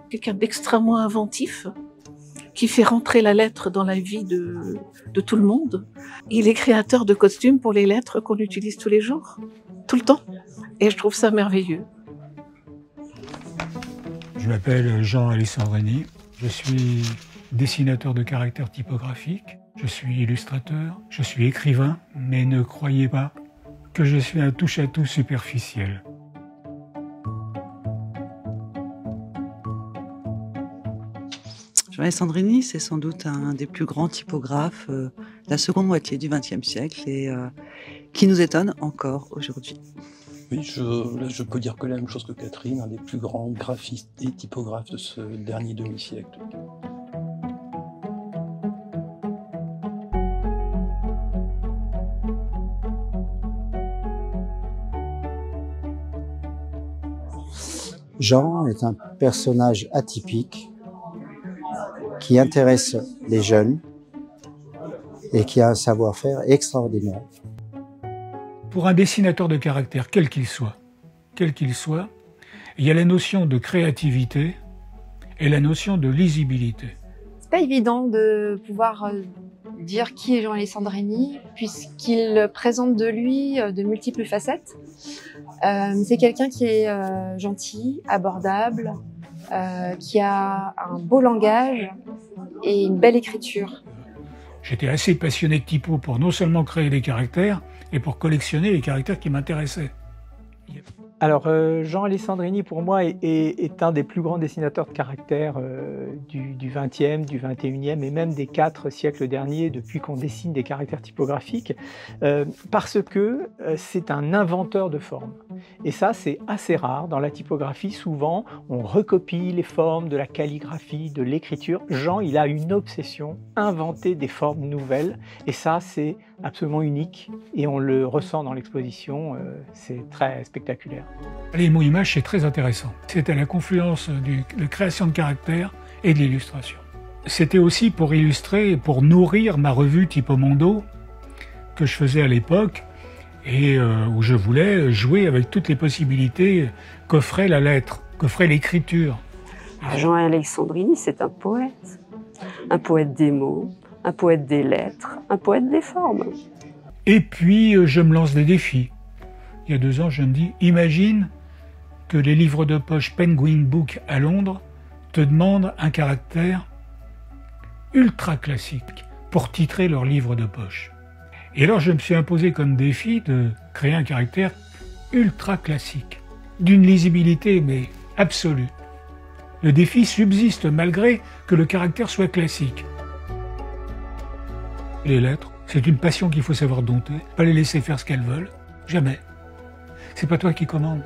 Quelqu'un d'extrêmement inventif, qui fait rentrer la lettre dans la vie de tout le monde. Il est créateur de costumes pour les lettres qu'on utilise tous les jours, tout le temps. Et je trouve ça merveilleux. Je m'appelle Jean Alessandrini. Je suis dessinateur de caractères typographiques. Je suis illustrateur. Je suis écrivain. Mais ne croyez pas que je suis un touche-à-tout superficiel. Jean Alessandrini, c'est sans doute un des plus grands typographes de la seconde moitié du XXe siècle et qui nous étonne encore aujourd'hui. Oui, je peux dire que la même chose que Catherine, un des plus grands graphistes et typographes de ce dernier demi-siècle. Jean est un personnage atypique qui intéresse les jeunes et qui a un savoir-faire extraordinaire. Pour un dessinateur de caractère, quel qu'il soit, il y a la notion de créativité et la notion de lisibilité. C'est pas évident de pouvoir dire qui est Jean Alessandrini, puisqu'il présente de lui de multiples facettes. C'est quelqu'un qui est gentil, abordable, qui a un beau langage et une belle écriture. J'étais assez passionné de typo pour non seulement créer des caractères, et pour collectionner les caractères qui m'intéressaient. Alors, Jean Alessandrini, pour moi, est un des plus grands dessinateurs de caractères du XXe, du XXIe et même des 4 siècles derniers, depuis qu'on dessine des caractères typographiques, parce que c'est un inventeur de formes. Et ça, c'est assez rare. Dans la typographie, souvent, on recopie les formes de la calligraphie, de l'écriture. Jean, il a une obsession, inventer des formes nouvelles. Et ça, c'est absolument unique. Et on le ressent dans l'exposition. C'est très spectaculaire. Les mots-images, c'est très intéressant. C'était la confluence de création de caractères et de l'illustration. C'était aussi pour illustrer et pour nourrir ma revue Typomondo que je faisais à l'époque et où je voulais jouer avec toutes les possibilités qu'offrait la lettre, qu'offrait l'écriture. Jean Alessandrini, c'est un poète des mots, un poète des lettres, un poète des formes. Et puis, je me lance des défis. Il y a 2 ans, je me dis, imagine que les livres de poche Penguin Book à Londres te demandent un caractère ultra classique pour titrer leur livre de poche. Et alors, je me suis imposé comme défi de créer un caractère ultra classique, d'une lisibilité mais absolue. Le défi subsiste malgré que le caractère soit classique. Les lettres, c'est une passion qu'il faut savoir dompter, pas les laisser faire ce qu'elles veulent, jamais. C'est pas toi qui commandes.